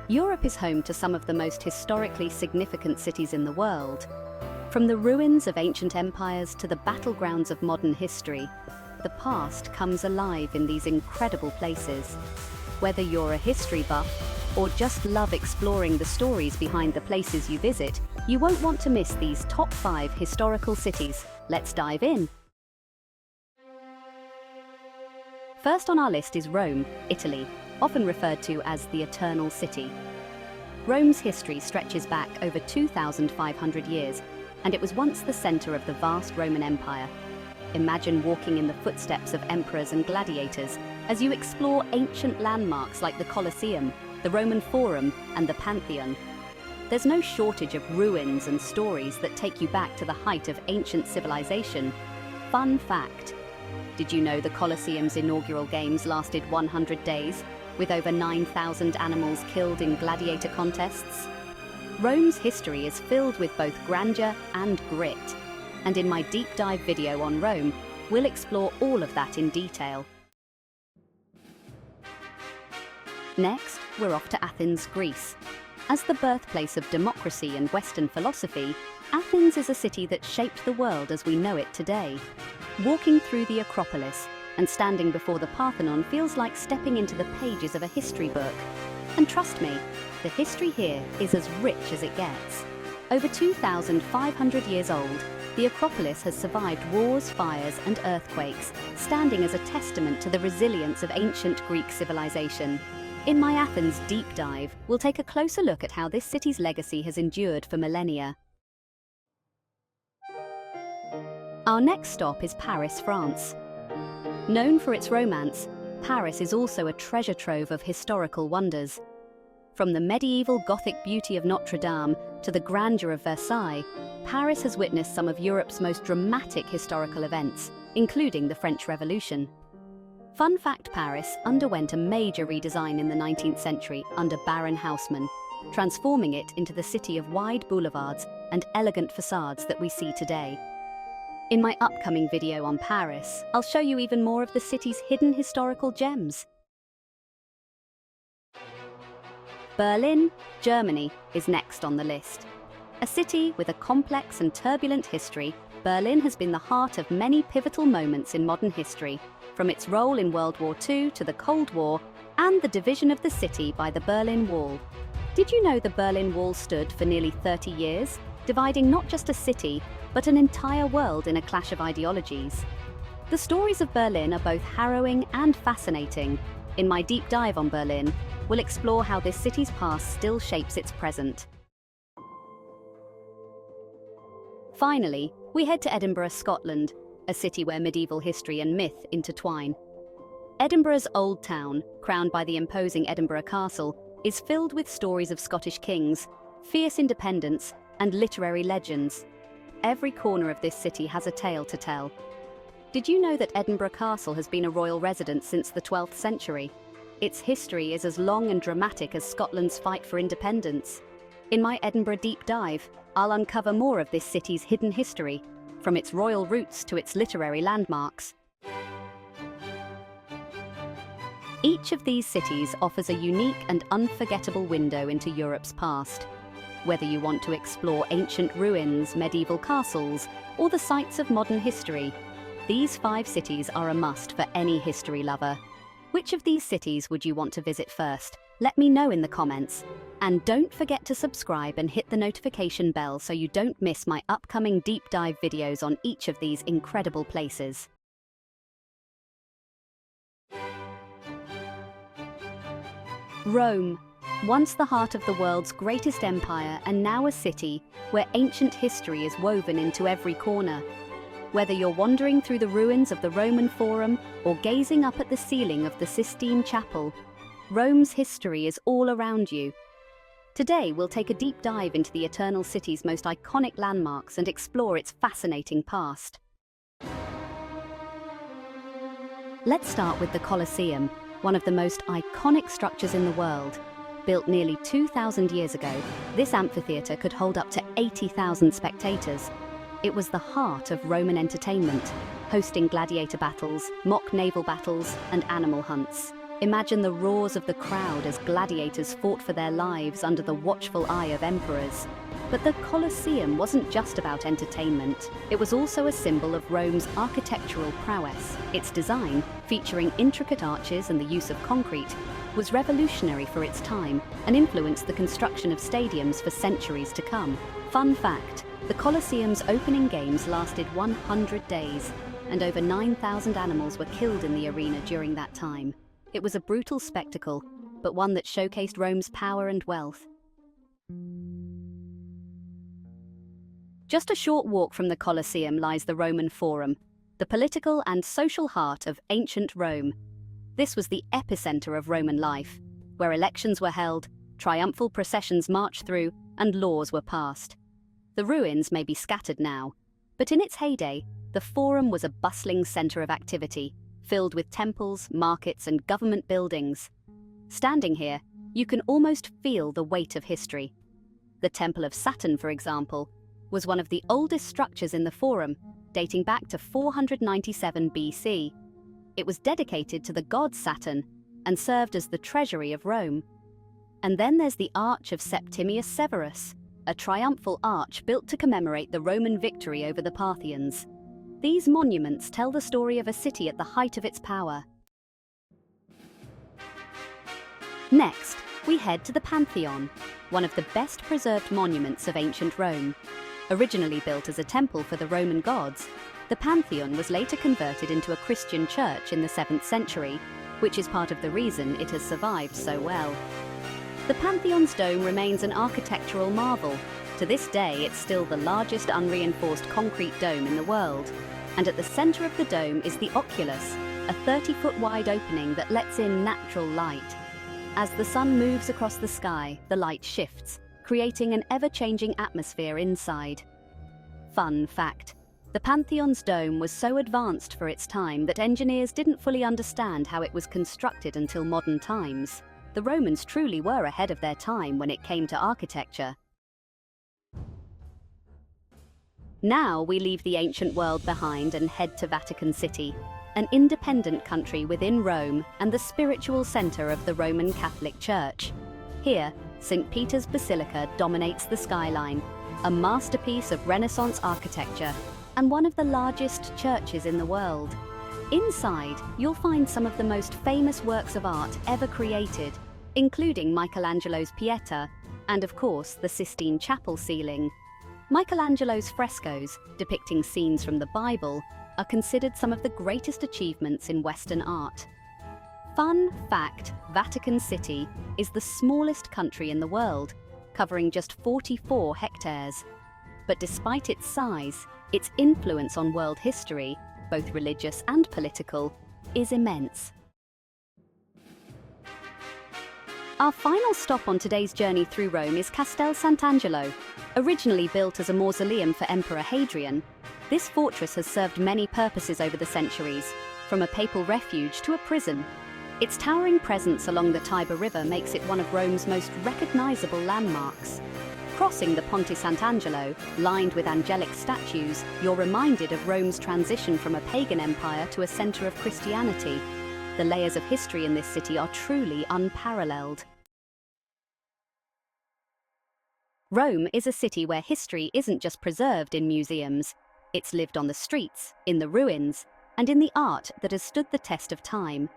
Europe is home to some of the most historically significant cities in the world. From the ruins of ancient empires to the battlegrounds of modern history, the past comes alive in these incredible places. Whether you're a history buff or just love exploring the stories behind the places you visit, you won't want to miss these top 5 historical cities. Let's dive in. First on our list is Rome, Italy, often referred to as the Eternal City. Rome's history stretches back over 2,500 years, and it was once the center of the vast Roman Empire. Imagine walking in the footsteps of emperors and gladiators as you explore ancient landmarks like the Colosseum, the Roman Forum, and the Pantheon. There's no shortage of ruins and stories that take you back to the height of ancient civilization. Fun fact: did you know the Colosseum's inaugural games lasted 100 days, with over 9,000 animals killed in gladiator contests? Rome's history is filled with both grandeur and grit, and in my deep dive video on Rome, we'll explore all of that in detail. Next, we're off to Athens, Greece. As the birthplace of democracy and Western philosophy, Athens is a city that shaped the world as we know it today. Walking through the Acropolis and standing before the Parthenon feels like stepping into the pages of a history book. And trust me, the history here is as rich as it gets. Over 2,500 years old, the Acropolis has survived wars, fires, and earthquakes, standing as a testament to the resilience of ancient Greek civilization. In my Athens deep dive, we'll take a closer look at how this city's legacy has endured for millennia. Our next stop is Paris, France. Known for its romance, Paris is also a treasure trove of historical wonders. From the medieval Gothic beauty of Notre Dame to the grandeur of Versailles, Paris has witnessed some of Europe's most dramatic historical events, including the French Revolution. Fun fact: Paris underwent a major redesign in the 19th century under Baron Haussmann, transforming it into the city of wide boulevards and elegant facades that we see today. In my upcoming video on Paris, I'll show you even more of the city's hidden historical gems. Berlin, Germany, is next on the list. A city with a complex and turbulent history, Berlin has been the heart of many pivotal moments in modern history, from its role in World War II to the Cold War and the division of the city by the Berlin Wall. Did you know the Berlin Wall stood for nearly 30 years, dividing not just a city, but an entire world in a clash of ideologies? The stories of Berlin are both harrowing and fascinating. In my deep dive on Berlin, we'll explore how this city's past still shapes its present. Finally, we head to Edinburgh, Scotland, a city where medieval history and myth intertwine. Edinburgh's Old Town, crowned by the imposing Edinburgh Castle, is filled with stories of Scottish kings, fierce independence, and literary legends. Every corner of this city has a tale to tell. Did you know that Edinburgh Castle has been a royal residence since the 12th century? Its history is as long and dramatic as Scotland's fight for independence. In my Edinburgh deep dive, I'll uncover more of this city's hidden history, from its royal roots to its literary landmarks. Each of these cities offers a unique and unforgettable window into Europe's past. Whether you want to explore ancient ruins, medieval castles, or the sights of modern history, these 5 cities are a must for any history lover. Which of these cities would you want to visit first? Let me know in the comments. And don't forget to subscribe and hit the notification bell so you don't miss my upcoming deep dive videos on each of these incredible places. Rome, once the heart of the world's greatest empire and now a city where ancient history is woven into every corner. Whether you're wandering through the ruins of the Roman Forum or gazing up at the ceiling of the Sistine Chapel, Rome's history is all around you. Today, we'll take a deep dive into the Eternal City's most iconic landmarks and explore its fascinating past. Let's start with the Colosseum, one of the most iconic structures in the world. Built nearly 2,000 years ago, this amphitheatre could hold up to 80,000 spectators. It was the heart of Roman entertainment, hosting gladiator battles, mock naval battles, and animal hunts. Imagine the roars of the crowd as gladiators fought for their lives under the watchful eye of emperors. But the Colosseum wasn't just about entertainment. It was also a symbol of Rome's architectural prowess. Its design, featuring intricate arches and the use of concrete, was revolutionary for its time and influenced the construction of stadiums for centuries to come. Fun fact, the Colosseum's opening games lasted 100 days, and over 9,000 animals were killed in the arena during that time. It was a brutal spectacle, but one that showcased Rome's power and wealth. Just a short walk from the Colosseum lies the Roman Forum, the political and social heart of ancient Rome. This was the epicenter of Roman life, where elections were held, triumphal processions marched through, and laws were passed. The ruins may be scattered now, but in its heyday, the Forum was a bustling center of activity, filled with temples, markets, and government buildings. Standing here, you can almost feel the weight of history. The Temple of Saturn, for example, was one of the oldest structures in the Forum, dating back to 497 BC. It was dedicated to the god Saturn and served as the treasury of Rome. And then there's the Arch of Septimius Severus, a triumphal arch built to commemorate the Roman victory over the Parthians. These monuments tell the story of a city at the height of its power. Next, we head to the Pantheon, one of the best preserved monuments of ancient Rome. Originally built as a temple for the Roman gods, the Pantheon was later converted into a Christian church in the 7th century, which is part of the reason it has survived so well. The Pantheon's dome remains an architectural marvel. To this day, it's still the largest unreinforced concrete dome in the world. And at the center of the dome is the oculus, a 30-foot wide opening that lets in natural light. As the sun moves across the sky, the light shifts, creating an ever-changing atmosphere inside. Fun fact, the Pantheon's dome was so advanced for its time that engineers didn't fully understand how it was constructed until modern times. The Romans truly were ahead of their time when it came to architecture. Now we leave the ancient world behind and head to Vatican City, an independent country within Rome and the spiritual center of the Roman Catholic Church. Here, St. Peter's Basilica dominates the skyline, a masterpiece of Renaissance architecture and one of the largest churches in the world. Inside, you'll find some of the most famous works of art ever created, including Michelangelo's Pieta and, of course, the Sistine Chapel ceiling. Michelangelo's frescoes, depicting scenes from the Bible, are considered some of the greatest achievements in Western art. Fun fact, Vatican City is the smallest country in the world, covering just 44 hectares. But despite its size, its influence on world history, both religious and political, is immense. Our final stop on today's journey through Rome is Castel Sant'Angelo. Originally built as a mausoleum for Emperor Hadrian, this fortress has served many purposes over the centuries, from a papal refuge to a prison. Its towering presence along the Tiber River makes it one of Rome's most recognizable landmarks. Crossing the Ponte Sant'Angelo, lined with angelic statues, you're reminded of Rome's transition from a pagan empire to a center of Christianity. The layers of history in this city are truly unparalleled. Rome is a city where history isn't just preserved in museums. It's lived on the streets, in the ruins, and in the art that has stood the test of time.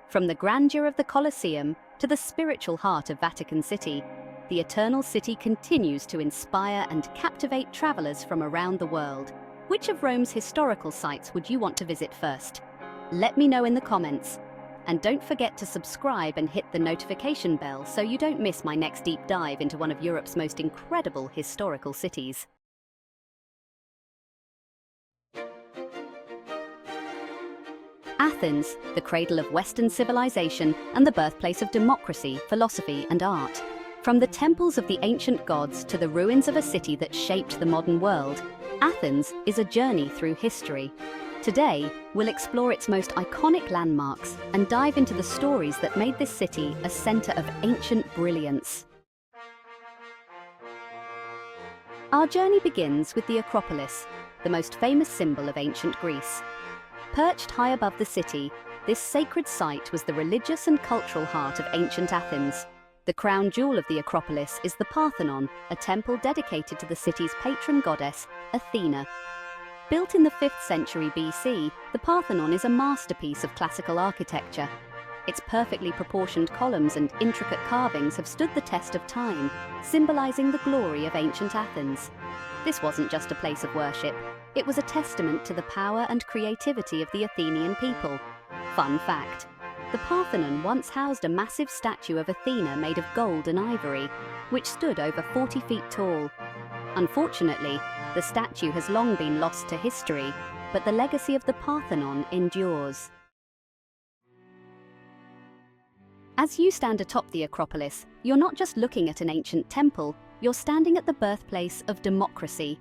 From the grandeur of the Colosseum to the spiritual heart of Vatican City, the Eternal City continues to inspire and captivate travelers from around the world. Which of Rome's historical sites would you want to visit first? Let me know in the comments. And don't forget to subscribe and hit the notification bell so you don't miss my next deep dive into one of Europe's most incredible historical cities. Athens, the cradle of Western civilization and the birthplace of democracy, philosophy, and art. From the temples of the ancient gods to the ruins of a city that shaped the modern world, Athens is a journey through history. Today, we'll explore its most iconic landmarks and dive into the stories that made this city a center of ancient brilliance. Our journey begins with the Acropolis, the most famous symbol of ancient Greece. Perched high above the city, This sacred site was the religious and cultural heart of ancient Athens. The crown jewel of the Acropolis is the Parthenon, a temple dedicated to the city's patron goddess, Athena. Built in the 5th century BC, the Parthenon is a masterpiece of classical architecture. Its perfectly proportioned columns and intricate carvings have stood the test of time, symbolizing the glory of ancient Athens. This wasn't just a place of worship, it was a testament to the power and creativity of the Athenian people. Fun fact: the Parthenon once housed a massive statue of Athena made of gold and ivory, which stood over 40 feet tall. Unfortunately, the statue has long been lost to history, but the legacy of the Parthenon endures. As you stand atop the Acropolis, you're not just looking at an ancient temple, you're standing at the birthplace of democracy.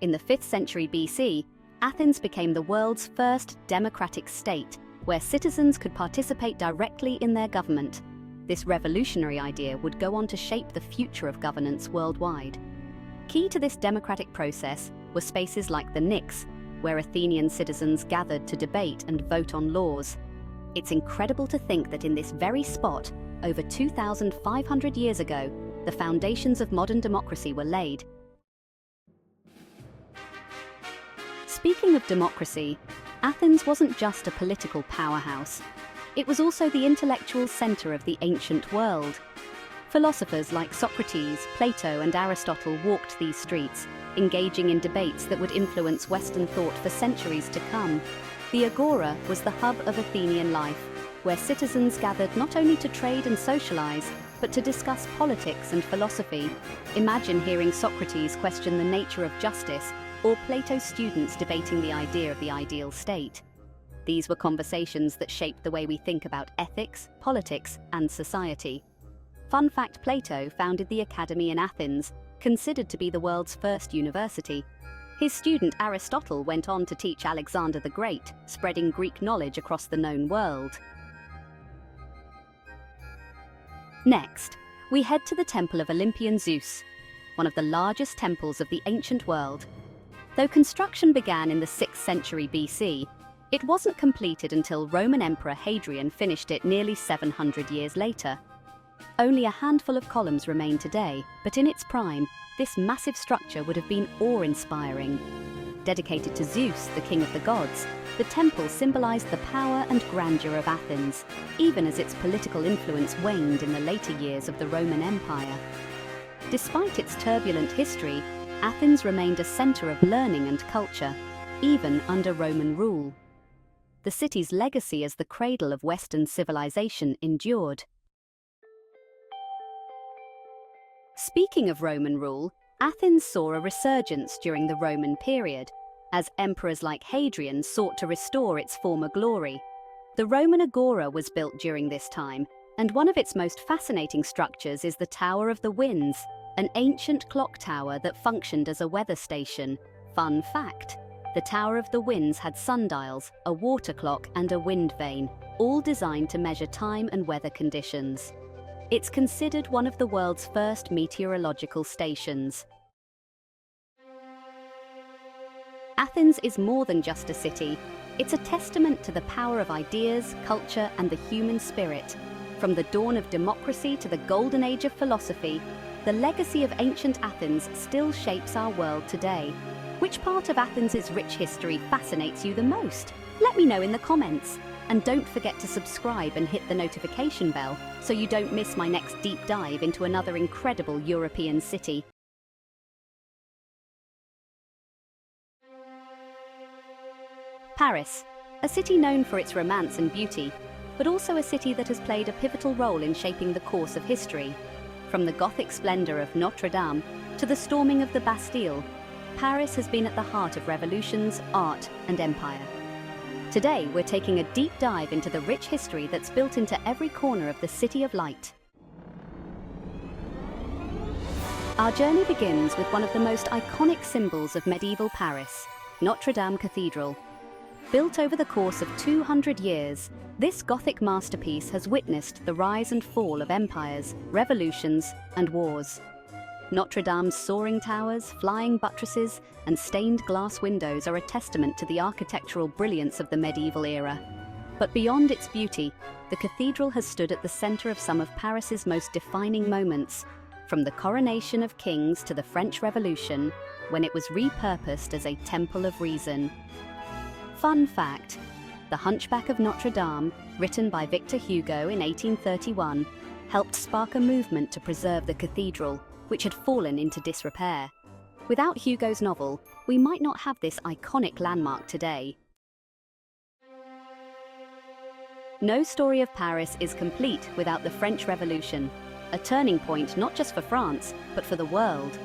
In the 5th century BC, Athens became the world's first democratic state, where citizens could participate directly in their government. This revolutionary idea would go on to shape the future of governance worldwide. Key to this democratic process were spaces like the Nix, where Athenian citizens gathered to debate and vote on laws. It's incredible to think that in this very spot, over 2,500 years ago, the foundations of modern democracy were laid. Speaking of democracy, Athens wasn't just a political powerhouse. It was also the intellectual center of the ancient world. Philosophers like Socrates, Plato, and Aristotle walked these streets, engaging in debates that would influence Western thought for centuries to come. The Agora was the hub of Athenian life, where citizens gathered not only to trade and socialize, but to discuss politics and philosophy. Imagine hearing Socrates question the nature of justice, or Plato's students debating the idea of the ideal state. These were conversations that shaped the way we think about ethics, politics, and society. Fun fact: Plato founded the Academy in Athens, considered to be the world's first university. His student Aristotle went on to teach Alexander the Great, spreading Greek knowledge across the known world. Next, we head to the Temple of Olympian Zeus, one of the largest temples of the ancient world. Though construction began in the 6th century BC, it wasn't completed until Roman Emperor Hadrian finished it nearly 700 years later. Only a handful of columns remain today, but in its prime, this massive structure would have been awe-inspiring. Dedicated to Zeus, the king of the gods, the temple symbolized the power and grandeur of Athens, even as its political influence waned in the later years of the Roman Empire. Despite its turbulent history, Athens remained a center of learning and culture, even under Roman rule. The city's legacy as the cradle of Western civilization endured. Speaking of Roman rule, Athens saw a resurgence during the Roman period, as emperors like Hadrian sought to restore its former glory. The Roman Agora was built during this time, and one of its most fascinating structures is the Tower of the Winds, an ancient clock tower that functioned as a weather station. Fun fact: the Tower of the Winds had sundials, a water clock, and a wind vane, all designed to measure time and weather conditions. It's considered one of the world's first meteorological stations. Athens is more than just a city. It's a testament to the power of ideas, culture, and the human spirit. From the dawn of democracy to the golden age of philosophy, the legacy of ancient Athens still shapes our world today. Which part of Athens' rich history fascinates you the most? Let me know in the comments. And don't forget to subscribe and hit the notification bell so you don't miss my next deep dive into another incredible European city. Paris, a city known for its romance and beauty, but also a city that has played a pivotal role in shaping the course of history. From the Gothic splendor of Notre Dame to the storming of the Bastille, Paris has been at the heart of revolutions, art, and empire. Today, we're taking a deep dive into the rich history that's built into every corner of the City of Light. Our journey begins with one of the most iconic symbols of medieval Paris, Notre Dame Cathedral. Built over the course of 200 years, this Gothic masterpiece has witnessed the rise and fall of empires, revolutions, and wars. Notre Dame's soaring towers, flying buttresses, and stained glass windows are a testament to the architectural brilliance of the medieval era. But beyond its beauty, the cathedral has stood at the center of some of Paris's most defining moments, from the coronation of kings to the French Revolution, when it was repurposed as a temple of reason. Fun fact: The Hunchback of Notre Dame, written by Victor Hugo in 1831, helped spark a movement to preserve the cathedral, which had fallen into disrepair. Without Hugo's novel, we might not have this iconic landmark today. No story of Paris is complete without the French Revolution, a turning point not just for France, but for the world.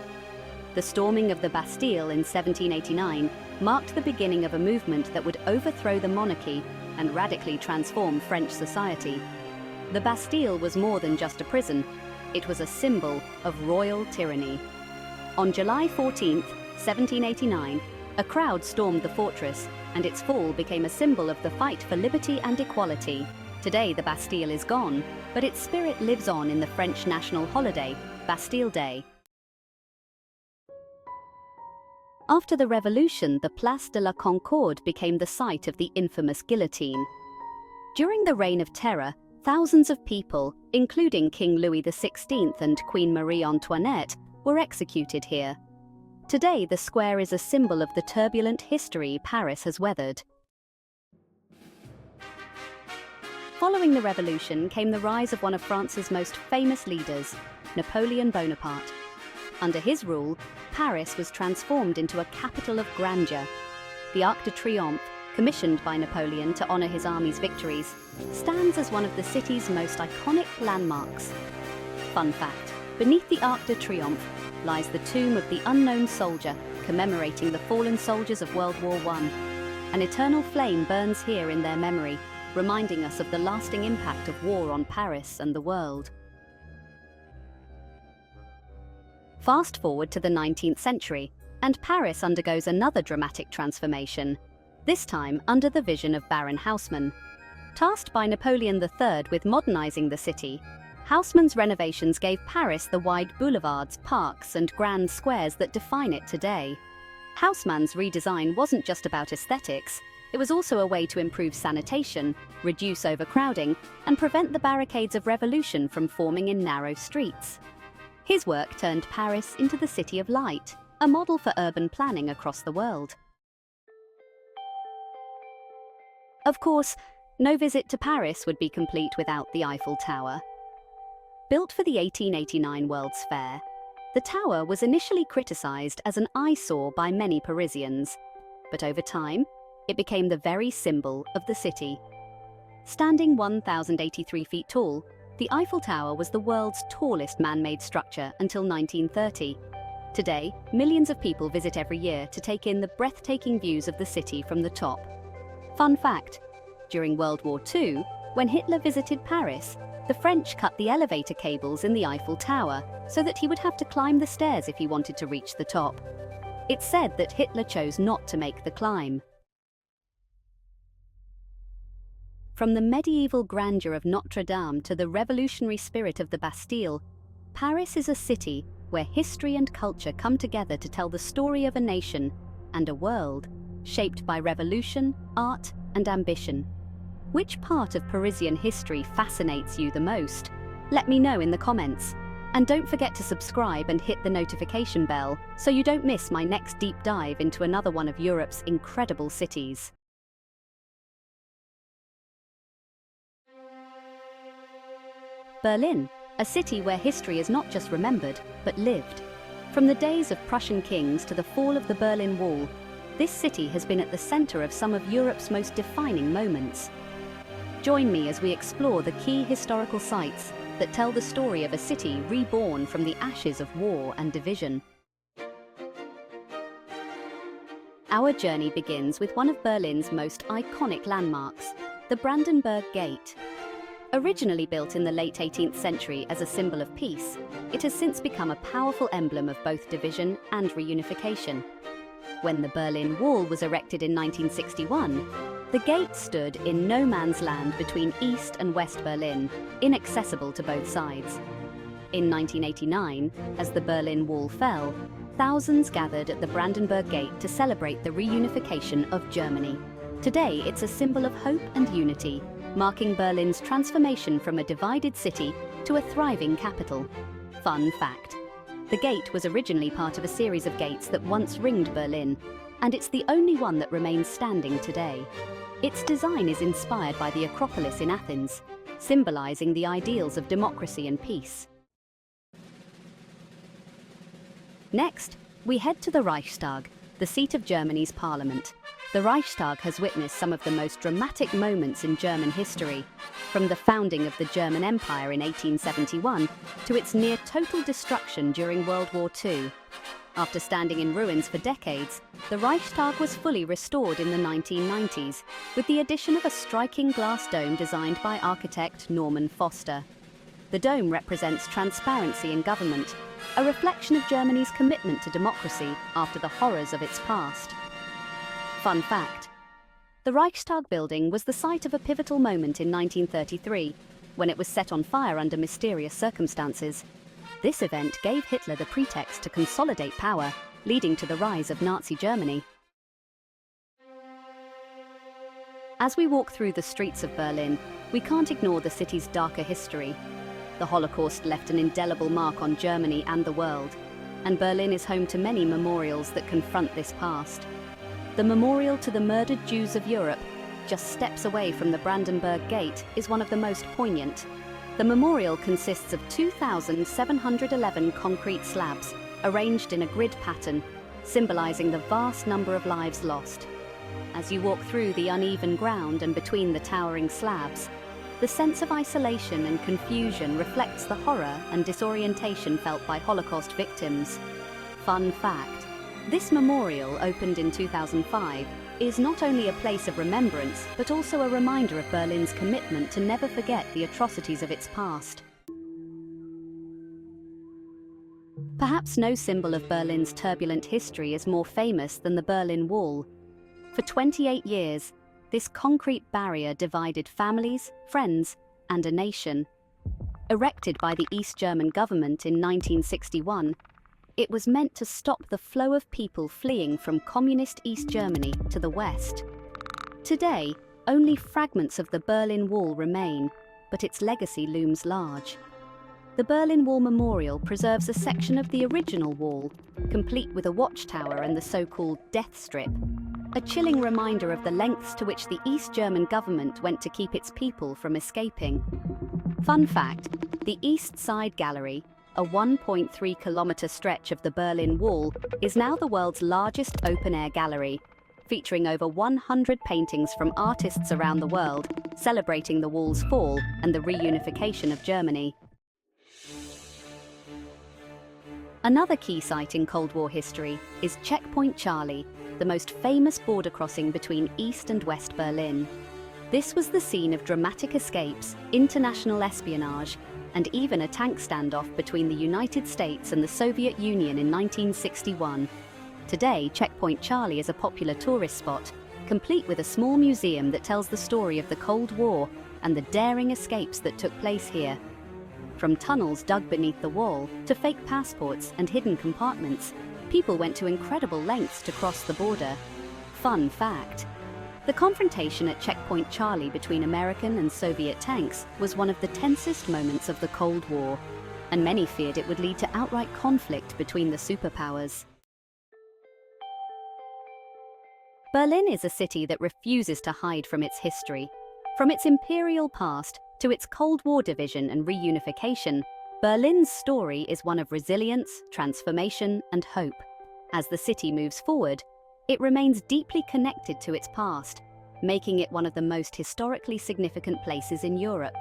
The storming of the Bastille in 1789 marked the beginning of a movement that would overthrow the monarchy and radically transform French society. The Bastille was more than just a prison, it was a symbol of royal tyranny. On July 14, 1789, a crowd stormed the fortress, and its fall became a symbol of the fight for liberty and equality. Today the Bastille is gone, but its spirit lives on in the French national holiday, Bastille Day. After the Revolution, the Place de la Concorde became the site of the infamous guillotine. During the Reign of Terror, thousands of people, including King Louis XVI and Queen Marie Antoinette, were executed here. Today, the square is a symbol of the turbulent history Paris has weathered. Following the Revolution came the rise of one of France's most famous leaders, Napoleon Bonaparte. Under his rule, Paris was transformed into a capital of grandeur. The Arc de Triomphe, commissioned by Napoleon to honor his army's victories, stands as one of the city's most iconic landmarks. Fun fact: beneath the Arc de Triomphe lies the tomb of the unknown soldier, commemorating the fallen soldiers of World War I. An eternal flame burns here in their memory, reminding us of the lasting impact of war on Paris and the world. Fast forward to the 19th century, and Paris undergoes another dramatic transformation, this time under the vision of Baron Haussmann. Tasked by Napoleon III with modernizing the city, Haussmann's renovations gave Paris the wide boulevards, parks, and grand squares that define it today. Haussmann's redesign wasn't just about aesthetics, it was also a way to improve sanitation, reduce overcrowding, and prevent the barricades of revolution from forming in narrow streets. His work turned Paris into the City of Light, a model for urban planning across the world. Of course, no visit to Paris would be complete without the Eiffel Tower. Built for the 1889 World's Fair, the tower was initially criticized as an eyesore by many Parisians, but over time, it became the very symbol of the city. Standing 1,083 feet tall, the Eiffel Tower was the world's tallest man-made structure until 1930. Today, millions of people visit every year to take in the breathtaking views of the city from the top. Fun fact: during World War II, when Hitler visited Paris, the French cut the elevator cables in the Eiffel Tower so that he would have to climb the stairs if he wanted to reach the top. It's said that Hitler chose not to make the climb. From the medieval grandeur of Notre Dame to the revolutionary spirit of the Bastille, Paris is a city where history and culture come together to tell the story of a nation and a world shaped by revolution, art, and ambition. Which part of Parisian history fascinates you the most? Let me know in the comments. And don't forget to subscribe and hit the notification bell so you don't miss my next deep dive into another one of Europe's incredible cities. Berlin, a city where history is not just remembered, but lived. From the days of Prussian kings to the fall of the Berlin Wall, this city has been at the center of some of Europe's most defining moments. Join me as we explore the key historical sites that tell the story of a city reborn from the ashes of war and division. Our journey begins with one of Berlin's most iconic landmarks, the Brandenburg Gate. Originally built in the late 18th century as a symbol of peace, it has since become a powerful emblem of both division and reunification. When the Berlin Wall was erected in 1961, the gate stood in no man's land between East and West Berlin, inaccessible to both sides. In 1989, as the Berlin Wall fell, thousands gathered at the Brandenburg Gate to celebrate the reunification of Germany. Today, it's a symbol of hope and unity, marking Berlin's transformation from a divided city to a thriving capital. Fun fact: the gate was originally part of a series of gates that once ringed Berlin, and it's the only one that remains standing today. Its design is inspired by the Acropolis in Athens, symbolizing the ideals of democracy and peace. Next, we head to the Reichstag, the seat of Germany's parliament. The Reichstag has witnessed some of the most dramatic moments in German history, from the founding of the German Empire in 1871 to its near total destruction during World War II. After standing in ruins for decades, the Reichstag was fully restored in the 1990s, with the addition of a striking glass dome designed by architect Norman Foster. The dome represents transparency in government, a reflection of Germany's commitment to democracy after the horrors of its past. Fun fact: the Reichstag building was the site of a pivotal moment in 1933, when it was set on fire under mysterious circumstances. This event gave Hitler the pretext to consolidate power, leading to the rise of Nazi Germany. As we walk through the streets of Berlin, we can't ignore the city's darker history. The Holocaust left an indelible mark on Germany and the world, and Berlin is home to many memorials that confront this past. The memorial to the murdered Jews of Europe, just steps away from the Brandenburg Gate, is one of the most poignant. The memorial consists of 2,711 concrete slabs, arranged in a grid pattern, symbolizing the vast number of lives lost. As you walk through the uneven ground and between the towering slabs, the sense of isolation and confusion reflects the horror and disorientation felt by Holocaust victims. Fun fact: this memorial, opened in 2005, is not only a place of remembrance, but also a reminder of Berlin's commitment to never forget the atrocities of its past. Perhaps no symbol of Berlin's turbulent history is more famous than the Berlin Wall. For 28 years, this concrete barrier divided families, friends, and a nation. Erected by the East German government in 1961, it was meant to stop the flow of people fleeing from communist East Germany to the West. Today, only fragments of the Berlin Wall remain, but its legacy looms large. The Berlin Wall Memorial preserves a section of the original wall, complete with a watchtower and the so-called death strip, a chilling reminder of the lengths to which the East German government went to keep its people from escaping. Fun fact: the East Side Gallery, a 1.3-kilometer stretch of the Berlin Wall, is now the world's largest open-air gallery, featuring over 100 paintings from artists around the world, celebrating the wall's fall and the reunification of Germany. Another key site in Cold War history is Checkpoint Charlie, the most famous border crossing between East and West Berlin. This was the scene of dramatic escapes, international espionage, and even a tank standoff between the United States and the Soviet Union in 1961. Today, Checkpoint Charlie is a popular tourist spot, complete with a small museum that tells the story of the Cold War and the daring escapes that took place here. From tunnels dug beneath the wall to fake passports and hidden compartments, people went to incredible lengths to cross the border. Fun fact: the confrontation at Checkpoint Charlie between American and Soviet tanks was one of the tensest moments of the Cold War, and many feared it would lead to outright conflict between the superpowers. Berlin is a city that refuses to hide from its history. From its imperial past to its Cold War division and reunification, Berlin's story is one of resilience, transformation, and hope. As the city moves forward, it remains deeply connected to its past, making it one of the most historically significant places in Europe.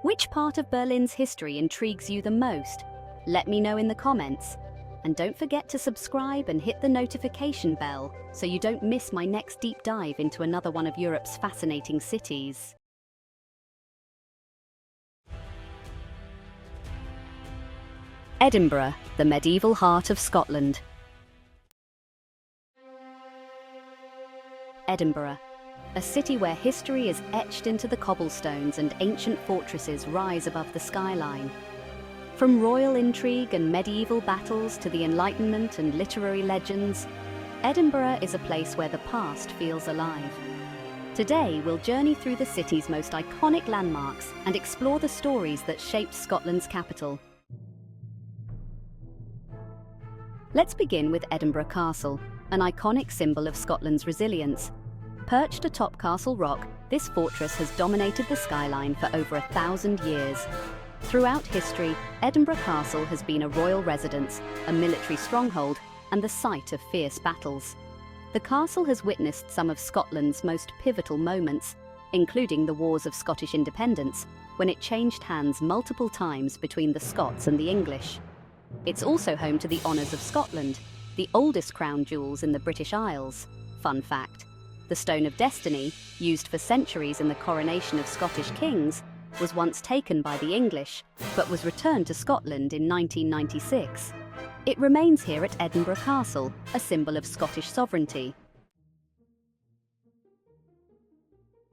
Which part of Berlin's history intrigues you the most? Let me know in the comments. And don't forget to subscribe and hit the notification bell so you don't miss my next deep dive into another one of Europe's fascinating cities. Edinburgh, the medieval heart of Scotland. Edinburgh, a city where history is etched into the cobblestones and ancient fortresses rise above the skyline. From royal intrigue and medieval battles to the Enlightenment and literary legends, Edinburgh is a place where the past feels alive. Today, we'll journey through the city's most iconic landmarks and explore the stories that shaped Scotland's capital. Let's begin with Edinburgh Castle, an iconic symbol of Scotland's resilience. Perched atop Castle Rock, this fortress has dominated the skyline for over 1,000 years. Throughout history, Edinburgh Castle has been a royal residence, a military stronghold, and the site of fierce battles. The castle has witnessed some of Scotland's most pivotal moments, including the Wars of Scottish Independence, when it changed hands multiple times between the Scots and the English. It's also home to the Honours of Scotland, the oldest crown jewels in the British Isles. Fun fact: the Stone of Destiny, used for centuries in the coronation of Scottish kings, was once taken by the English, but was returned to Scotland in 1996. It remains here at Edinburgh Castle, a symbol of Scottish sovereignty.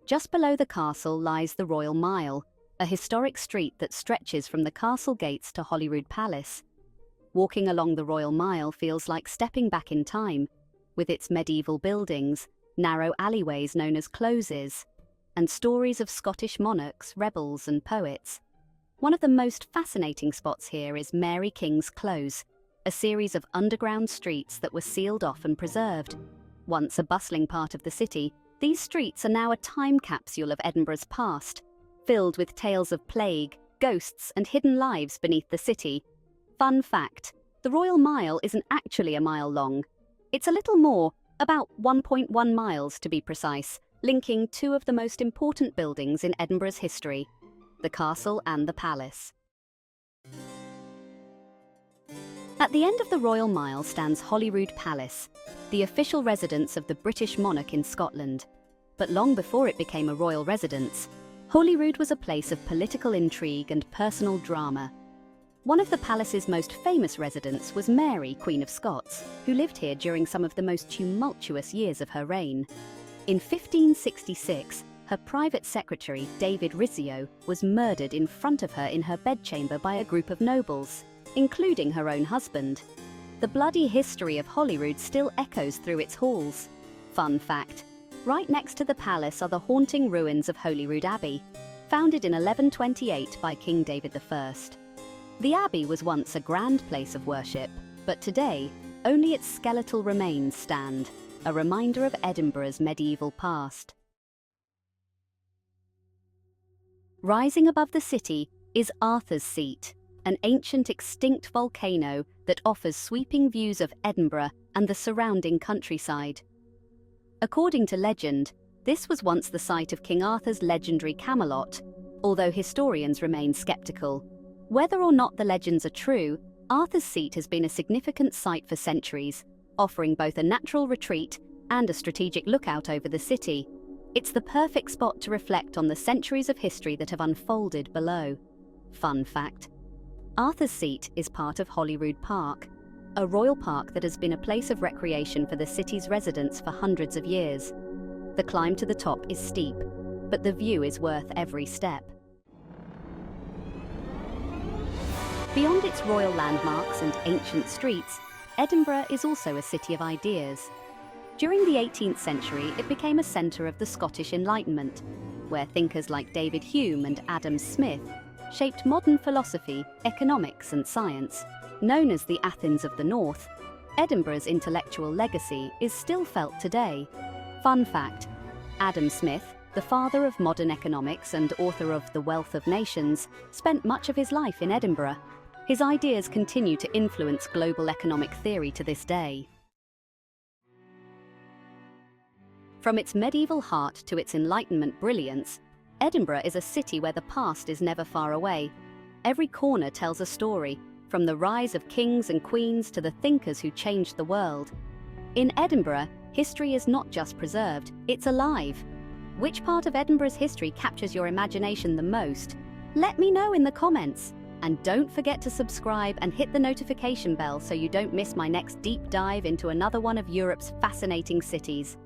Just below the castle lies the Royal Mile, a historic street that stretches from the castle gates to Holyrood Palace. Walking along the Royal Mile feels like stepping back in time, with its medieval buildings, narrow alleyways known as closes, and stories of Scottish monarchs, rebels, and poets. One of the most fascinating spots here is Mary King's Close, a series of underground streets that were sealed off and preserved. Once a bustling part of the city, these streets are now a time capsule of Edinburgh's past, filled with tales of plague, ghosts, and hidden lives beneath the city. Fun fact: the Royal Mile isn't actually a mile long. It's a little more, about 1.1 miles to be precise, linking two of the most important buildings in Edinburgh's history, the castle and the palace. At the end of the Royal Mile stands Holyrood Palace, the official residence of the British monarch in Scotland. But long before it became a royal residence, Holyrood was a place of political intrigue and personal drama. One of the palace's most famous residents was Mary, Queen of Scots, who lived here during some of the most tumultuous years of her reign. In 1566, her private secretary, David Rizzio, was murdered in front of her in her bedchamber by a group of nobles, including her own husband. The bloody history of Holyrood still echoes through its halls. Fun fact: right next to the palace are the haunting ruins of Holyrood Abbey, founded in 1128 by King David I. The abbey was once a grand place of worship, but today, only its skeletal remains stand, a reminder of Edinburgh's medieval past. Rising above the city is Arthur's Seat, an ancient extinct volcano that offers sweeping views of Edinburgh and the surrounding countryside. According to legend, this was once the site of King Arthur's legendary Camelot, although historians remain sceptical. Whether or not the legends are true, Arthur's Seat has been a significant site for centuries, offering both a natural retreat and a strategic lookout over the city. It's the perfect spot to reflect on the centuries of history that have unfolded below. Fun fact: Arthur's Seat is part of Holyrood Park, a royal park that has been a place of recreation for the city's residents for hundreds of years. The climb to the top is steep, but the view is worth every step. Beyond its royal landmarks and ancient streets, Edinburgh is also a city of ideas. During the 18th century, it became a centre of the Scottish Enlightenment, where thinkers like David Hume and Adam Smith shaped modern philosophy, economics, and science. Known as the Athens of the North, Edinburgh's intellectual legacy is still felt today. Fun fact: Adam Smith, the father of modern economics and author of The Wealth of Nations, spent much of his life in Edinburgh. His ideas continue to influence global economic theory to this day. From its medieval heart to its Enlightenment brilliance, Edinburgh is a city where the past is never far away. Every corner tells a story, from the rise of kings and queens to the thinkers who changed the world. In Edinburgh, history is not just preserved, it's alive. Which part of Edinburgh's history captures your imagination the most? Let me know in the comments. And don't forget to subscribe and hit the notification bell so you don't miss my next deep dive into another one of Europe's fascinating cities.